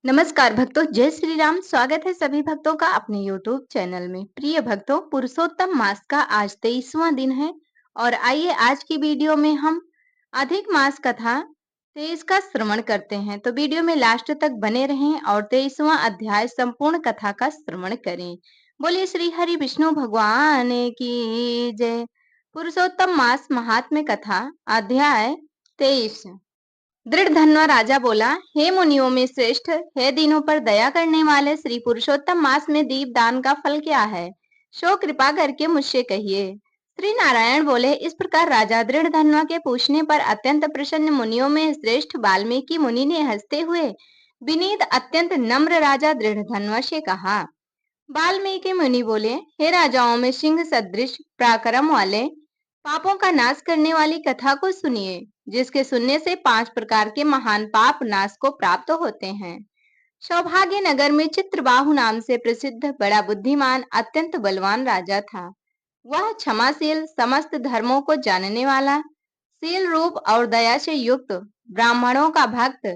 नमस्कार भक्तों, जय श्री राम। स्वागत है सभी भक्तों का अपने YouTube चैनल में। प्रिय भक्तों, पुरुषोत्तम मास का आज 23वां दिन है और आइए आज की वीडियो में हम अधिक मास कथा 23 का श्रवण करते हैं। तो वीडियो में लास्ट तक बने रहें और 23वां अध्याय संपूर्ण कथा का श्रवण करें। बोलिए श्री हरि विष्णु भगवान की जय। पुरुषोत्तम मास महात्म्य कथा अध्याय 23। दृढ़ धन्वा राजा बोला, हे मुनियों में श्रेष्ठ, हे दिनों पर दया करने वाले, श्री पुरुषोत्तम मास में दीप दान का फल क्या है? सो कृपा करके मुझसे कहिए। श्री नारायण बोले, इस प्रकार राजा दृढ़ धन्वा के पूछने पर अत्यंत प्रसन्न मुनियों में श्रेष्ठ वाल्मीकि मुनि ने हंसते हुए विनीत अत्यंत नम्र राजा दृढ़ धन्वा से कहा। वाल्मीकि मुनि बोले, हे राजाओं में सिंह सदृश पराक्रम वाले, पापों का नाश करने वाली कथा को सुनिए, जिसके सुनने से 5 प्रकार के महान पाप नाश को प्राप्त होते हैं। सौभाग्य नगर में चित्रबाहु नाम से प्रसिद्ध बड़ा बुद्धिमान अत्यंत बलवान राजा था। वह क्षमाशील, समस्त धर्मों को जानने वाला, शील रूप और दया से युक्त, ब्राह्मणों का भक्त,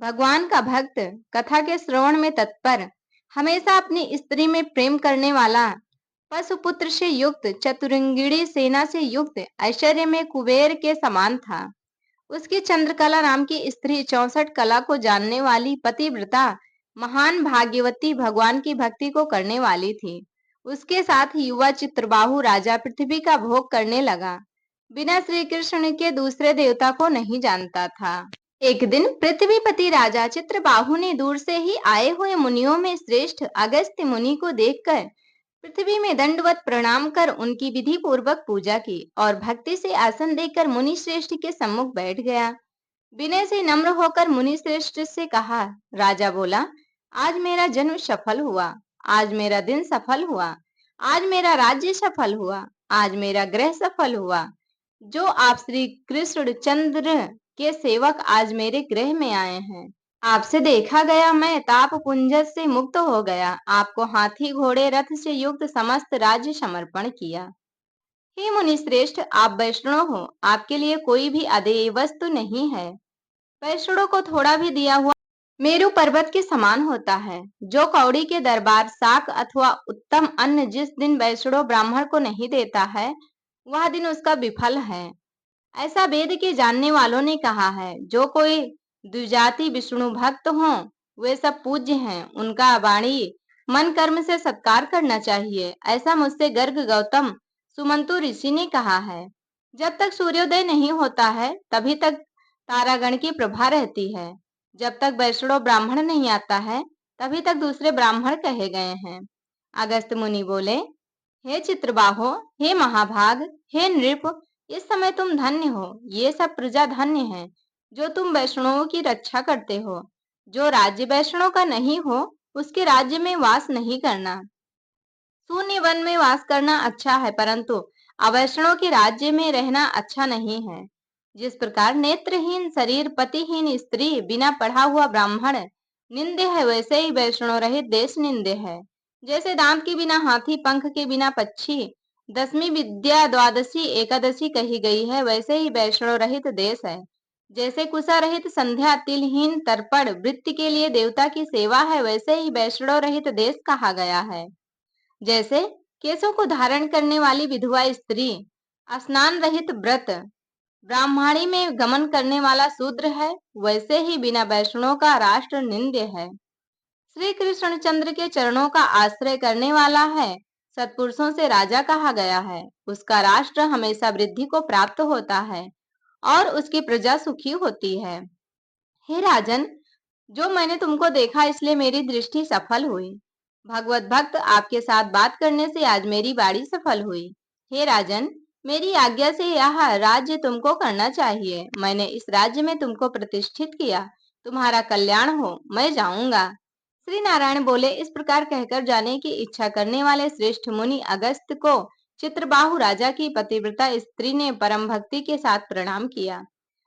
भगवान का भक्त, कथा के श्रवण में तत्पर, हमेशा अपनी स्त्री में प्रेम करने वाला, पशुपुत्र से युक्त, चतुरंगिणी सेना से युक्त, ऐश्वर्य में कुबेर के समान था। उसकी चंद्रकला नाम की स्त्री 64 कला को जानने वाली पतिव्रता, महान भाग्यवती, भगवान की भक्ति को करने वाली थी। उसके साथ युवा चित्रबाहु राजा पृथ्वी का भोग करने लगा, बिना श्री कृष्ण के दूसरे देवता को नहीं जानता था। एक दिन पृथ्वीपति राजा चित्रबाहु ने दूर से ही आए हुए मुनियों में श्रेष्ठ अगस्त्य मुनि को देखकर पृथ्वी में दंडवत प्रणाम कर उनकी विधि पूर्वक पूजा की और भक्ति से आसन देकर मुनि श्रेष्ठ के सम्मुख बैठ गया। विनय से नम्र होकर मुनि श्रेष्ठ से कहा। राजा बोला, आज मेरा जन्म सफल हुआ, आज मेरा दिन सफल हुआ, आज मेरा राज्य सफल हुआ, आज मेरा ग्रह सफल हुआ। जो आप श्री कृष्ण चंद्र के सेवक आज मेरे गृह में आए हैं, आपसे देखा गया मैं ताप पुंज से मुक्त हो गया, आपको हाथी घोड़े रथ से युक्त समस्त राज्य समर्पण किया। हे मुनि श्रेष्ठ, आप वैष्णव हो, आपके लिए कोई भी अदेय वस्तु नहीं है। वैष्णव को थोड़ा भी दिया हुआ मेरु पर्वत के समान होता है। जो कौड़ी के दरबार शाक अथवा उत्तम अन्न जिस दिन वैष्णव ब्राह्मण को नहीं देता है, वह दिन उसका विफल है, ऐसा वेद के जानने वालों ने कहा है। जो कोई द्विजाति विष्णु भक्त हों, वे सब पूज्य हैं, उनका वाणी मन कर्म से सत्कार करना चाहिए, ऐसा मुझसे गर्ग गौतम सुमंतु ऋषि ने कहा है। जब तक सूर्योदय नहीं होता है, तभी तक तारागण की प्रभा रहती है। जब तक वैष्णव ब्राह्मण नहीं आता है, तभी तक दूसरे ब्राह्मण कहे गए हैं। अगस्त मुनि बोले, हे चित्रबाहो, हे महाभाग, हे नृप, इस समय तुम धन्य हो, ये सब प्रजा धन्य है, जो तुम वैष्णवों की रक्षा करते हो। जो राज्य वैष्णव का नहीं हो, उसके राज्य में वास नहीं करना। शून्य वन में वास करना अच्छा है, परंतु अवैष्णव के राज्य में रहना अच्छा नहीं है। जिस प्रकार नेत्रहीन शरीर, पतिहीन स्त्री, बिना पढ़ा हुआ ब्राह्मण निंदे है, वैसे ही वैष्णव रहित देश निंदे है। जैसे दांत के बिना हाथी, पंख के बिना पक्षी, दसवीं विद्या द्वादशी एकादशी कही गई है, वैसे ही वैष्णव रहित देश है। जैसे कुशा रहित संध्या, तिलहीन तर्पण वृत्ति के लिए देवता की सेवा है, वैसे ही वैष्णव रहित देश कहा गया है। जैसे केशों को धारण करने वाली विधवा स्त्री, स्नान रहित व्रत, ब्राह्मणी में गमन करने वाला शूद्र है, वैसे ही बिना वैष्णव का राष्ट्र निंद्य है। श्री कृष्ण चंद्र के चरणों का आश्रय करने वाला है, सत्पुरुषों से राजा कहा गया है। उसका राष्ट्र हमेशा वृद्धि को प्राप्त होता है और उसकी प्रजा सुखी होती है। हे राजन, जो मैंने तुमको देखा, इसलिए मेरी दृष्टि सफल हुई। भगवत भक्त आपके साथ बात करने से आज मेरी वाणी सफल हुई। हे राजन, मेरी आज्ञा से यह राज्य तुमको करना चाहिए। मैंने इस राज्य में तुमको प्रतिष्ठित किया, तुम्हारा कल्याण हो, मैं जाऊंगा। श्री नारायण बोले, इस प्रकार कहकर जाने की इच्छा करने वाले श्रेष्ठ मुनि अगस्त को चित्रबाहु राजा की पतिव्रता स्त्री ने परम भक्ति के साथ प्रणाम किया।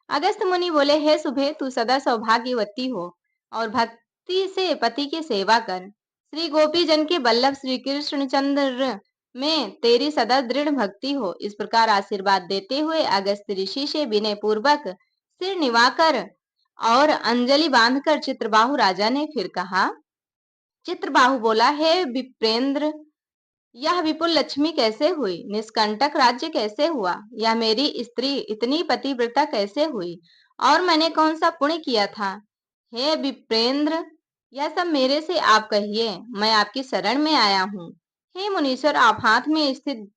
अगस्त मुनि बोले, हे सुभे, तू सदा सौभाग्यवती हो और भक्ति से पति की सेवा कर। श्री गोपी जन के बल्लभ श्री कृष्ण चंद्र में तेरी सदा दृढ़ भक्ति हो। इस प्रकार आशीर्वाद देते हुए अगस्त ऋषि से विनय पूर्वक सिर निवाकर और अंजलि बांधकर चित्रबाहु राजा ने फिर कहा। चित्रबाहु बोला, हे विप्रेंद्र, यह विपुल लक्ष्मी कैसे हुई? निष्कंटक राज्य कैसे हुआ? यह मेरी स्त्री इतनी पतिव्रता कैसे हुई? और मैंने कौन सा पुण्य किया था? हे विप्रेंद्र, यह सब मेरे से आप कहिए, मैं आपकी शरण में आया हूँ। हे मुनीश्वर, आप हाथ में स्थित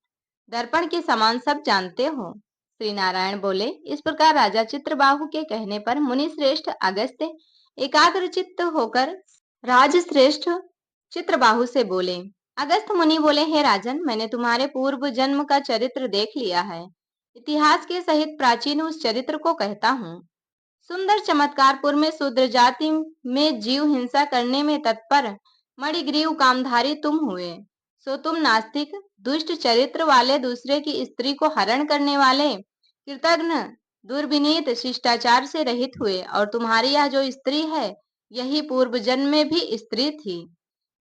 दर्पण के समान सब जानते हो। श्री नारायण बोले। इस प्रकार राजा चित्रबाहु के कहने पर मुनि श्रेष्ठ अगस्त्य एकाग्रचित्त होकर राजश्रेष्ठ चित्रबाहु से बोले। अगस्त मुनि बोले, हे राजन, मैंने तुम्हारे पूर्व जन्म का चरित्र देख लिया है। इतिहास के सहित प्राचीन उस चरित्र को कहता हूँ। सुंदर चमत्कारपुर में शूद्र जाति में जीव हिंसा करने में तत्पर मणिग्रीव कामधारी तुम हुए। सो तुम नास्तिक, दुष्ट चरित्र वाले, दूसरे की स्त्री को हरण करने वाले, कृतघ्न, दुर्विनीत, शिष्टाचार से रहित हुए। और तुम्हारी यह जो स्त्री है, यही पूर्व जन्म में भी स्त्री थी।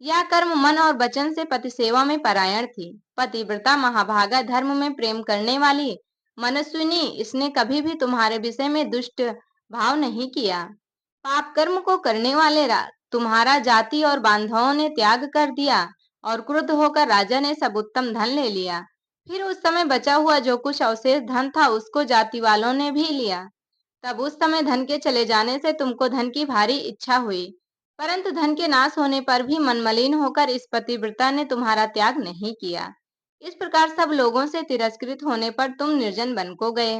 यह कर्म मन और वचन से पति सेवा में परायण थी। पतिव्रता, महाभागा, धर्म में प्रेम करने वाली मनस्विनी, इसने कभी भी तुम्हारे विषय में दुष्ट भाव नहीं किया। पाप कर्म को करने वाले तुम्हारा जाति और बांधवों ने त्याग कर दिया और क्रुद्ध होकर राजा ने सब उत्तम धन ले लिया। फिर उस समय बचा हुआ जो कुछ अवशेष धन था उसको जाति वालों ने भी लिया। तब उस समय धन के चले जाने से तुमको धन की भारी इच्छा हुई, परंतु धन के नाश होने पर भी मन मलिन होकर इस पतिव्रता ने तुम्हारा त्याग नहीं किया। इस प्रकार सब लोगों से तिरस्कृत होने पर तुम निर्जन वन को गए।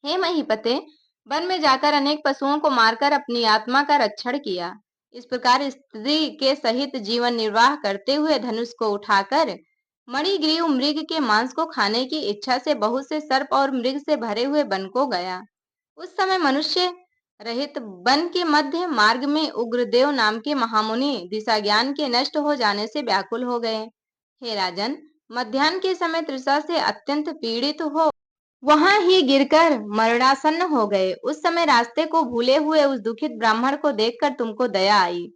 हे महीपते, वन में जाकर अनेक पशुओं को मारकर अपनी आत्मा का रक्षण किया। इस प्रकार स्त्री के सहित जीवन निर्वाह करते हुए धनुष को उठाकर मणिग्रीव मृग के मांस को खाने की इच्छा से बहुत से सर्प और मृग से भरे हुए वन को गया। उस समय मनुष्य रहित वन के मध्य मार्ग में उग्रदेव नाम के महामुनि दिशा ज्ञान के नष्ट हो जाने से व्याकुल हो गए। हे राजन, मध्याह्न के समय तृषा से अत्यंत पीड़ित हो वहां ही गिरकर मरणासन्न हो गए। उस समय रास्ते को भूले हुए उस दुखित ब्राह्मण को देखकर तुमको दया आई।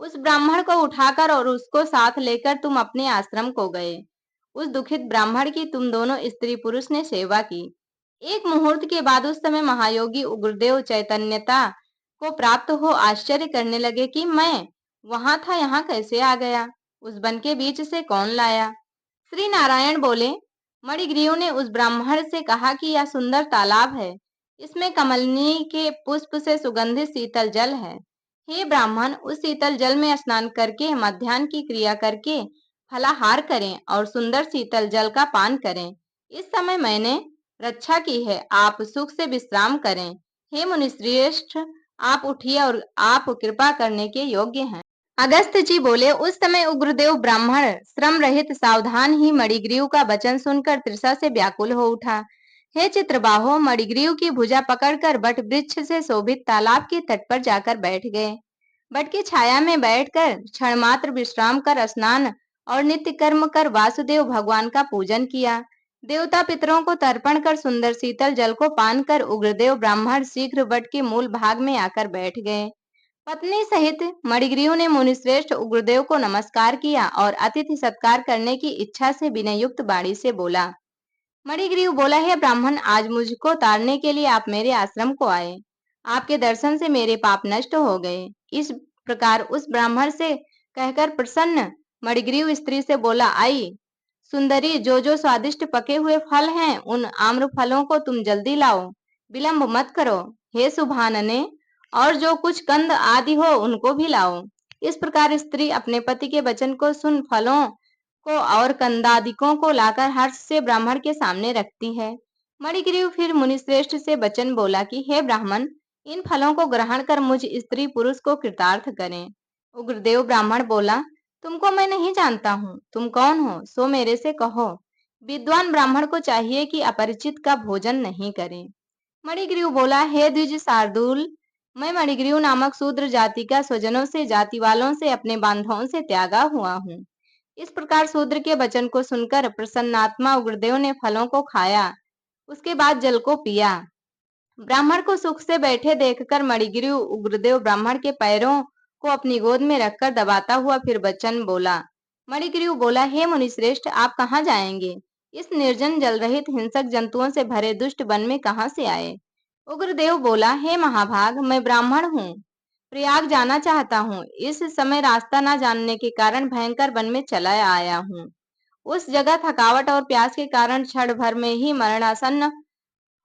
उस ब्राह्मण को उठाकर और उसको साथ लेकर तुम अपने आश्रम को गए। उस दुखित ब्राह्मण की तुम दोनों स्त्री पुरुष ने सेवा की। एक मुहूर्त के बाद उस समय महायोगी उग्रदेव चैतन्यता को प्राप्त हो आश्चर्य करने लगे कि मैं वहां था, यहाँ कैसे आ गया? उस वन के बीच से कौन लाया? श्री नारायण बोले। मणिग्रीव ने उस ब्राह्मण से कहा कि यह सुंदर तालाब है, इसमें कमलनी के पुष्प से सुगंधित शीतल जल है। हे ब्राह्मण, उस शीतल जल में स्नान करके मध्याह्न की क्रिया करके फलाहार करें और सुंदर शीतल जल का पान करें। इस समय मैंने रक्षा की है, आप सुख से विश्राम करें। हे मुनिश्रेष्ठ, आप उठिए और आप कृपा करने के योग्य हैं। अगस्त जी बोले। उस समय उग्रदेव ब्राह्मण श्रम रहित सावधान ही मणिग्रीव का वचन सुनकर तृषा से व्याकुल हो उठा। हे चित्रबाहो, मणिग्रीव की भुजा पकड़कर बट वृक्ष से शोभित तालाब के तट पर जाकर बैठ गए। बट की छाया में बैठकर क्षण मात्र विश्राम कर स्नान और नित्य कर्म कर वासुदेव भगवान का पूजन किया। देवता पितरों को तर्पण कर सुंदर शीतल जल को पान कर उग्रदेव ब्राह्मण शीघ्र बट के मूल भाग में आकर बैठ गए। पत्नी सहित मणिग्रीव ने मुनिश्रेष्ठ उग्रदेव को नमस्कार किया और अतिथि सत्कार करने की इच्छा से विनय युक्त वाणी से बोला। मणिग्रीव बोला, है ब्राह्मण, आज मुझको तारने के लिए आप मेरे आश्रम को आए। आपके दर्शन से मेरे पाप नष्ट हो गए। इस प्रकार उस ब्राह्मण से कहकर प्रसन्न मणिग्रीव स्त्री से बोला, आई सुंदरी, जो जो स्वादिष्ट पके हुए फल हैं उन आम्र फलों को तुम जल्दी लाओ, विलंब मत करो। हे सुभानने, और जो कुछ कंद आदि हो उनको भी लाओ। इस प्रकार स्त्री अपने पति के वचन को सुन फलों को और कंदादिकों को लाकर हर्ष से ब्राह्मण के सामने रखती है। मणिग्रीव फिर मुनिश्रेष्ठ से वचन बोला कि हे ब्राह्मण, इन फलों को ग्रहण कर मुझ स्त्री पुरुष को कृतार्थ करें। उग्रदेव ब्राह्मण बोला, तुमको मैं नहीं जानता हूँ, तुम कौन हो सो मेरे से कहो। विद्वान ब्राह्मण को चाहिए कि अपरिचित का भोजन नहीं करे। मणिग्रीव बोला, हे द्विज शार्दूल, मैं मणिग्रीव नामक शूद्र जाति का स्वजनों से, जाति वालों से, अपने बांधवों से त्यागा हुआ हूँ। इस प्रकार शूद्र के वचन को सुनकर प्रसन्नात्मा उग्रदेव ने फलों को खाया, उसके बाद जल को पिया। ब्राह्मण को सुख से बैठे देखकर मणिग्रीव उग्रदेव ब्राह्मण के पैरों को अपनी गोद में रखकर दबाता हुआ फिर वचन बोला। मणिग्रीव बोला, हे मुनिश्रेष्ठ, आप कहाँ जाएंगे? इस निर्जन जल रहित हिंसक जंतुओं से भरे दुष्ट वन में कहाँ से आए? उग्रदेव बोला, हे महाभाग, मैं ब्राह्मण हूँ, प्रयाग जाना चाहता हूँ। इस समय रास्ता न जानने के कारण भयंकर वन में चला आया हूँ। उस जगह थकावट और प्यास के कारण क्षण भर में ही मरणासन्न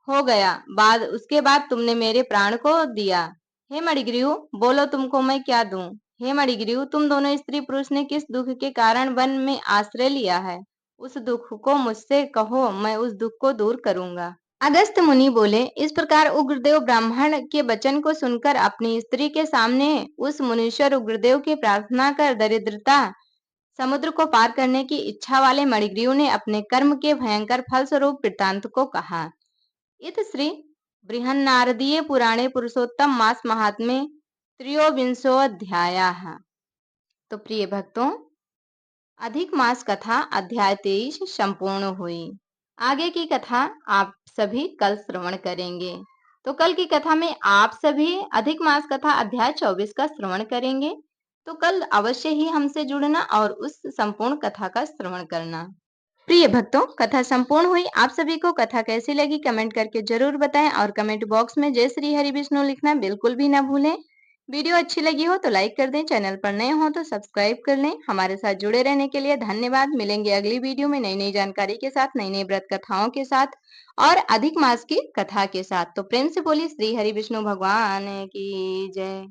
हो गया। उसके बाद तुमने मेरे प्राण को दिया। हे मणिग्रीव, बोलो तुमको मैं क्या दूं? हे मणिग्रीव, तुम दोनों स्त्री पुरुष ने किस दुख के कारण वन में आश्रय लिया है? उस दुख को मुझसे कहो, मैं उस दुख को दूर करूंगा। अगस्त मुनि बोले, इस प्रकार उग्रदेव ब्राह्मण के वचन को सुनकर अपनी स्त्री के सामने उस मुनीश्वर उग्रदेव की प्रार्थना कर दरिद्रता समुद्र को पार करने की इच्छा वाले मणिग्रीव ने अपने कर्म के भयंकर फल स्वरूप वृत्तांत को कहा। इत श्री बृहन्नारदीय पुराणे पुरुषोत्तम मास महात्म्ये त्रयोविंशोऽध्यायः। तो प्रिय भक्तों, अधिक मास कथा अध्याय 23 संपूर्ण हुई। आगे की कथा आप सभी कल श्रवण करेंगे। तो कल की कथा में आप सभी अधिक मास कथा अध्याय 24 का श्रवण करेंगे। तो कल अवश्य ही हमसे जुड़ना और उस संपूर्ण कथा का श्रवण करना। प्रिय भक्तों, कथा संपूर्ण हुई। आप सभी को कथा कैसी लगी कमेंट करके जरूर बताएं और कमेंट बॉक्स में जय श्री हरि विष्णु लिखना बिल्कुल भी ना भूलें। वीडियो अच्छी लगी हो तो लाइक कर दें, चैनल पर नए हो तो सब्सक्राइब कर लें। हमारे साथ जुड़े रहने के लिए धन्यवाद। मिलेंगे अगली वीडियो में नई नई जानकारी के साथ, नई नई व्रत कथाओं के साथ और अधिक मास की कथा के साथ। तो प्रेम से बोली श्री हरि विष्णु भगवान की जय।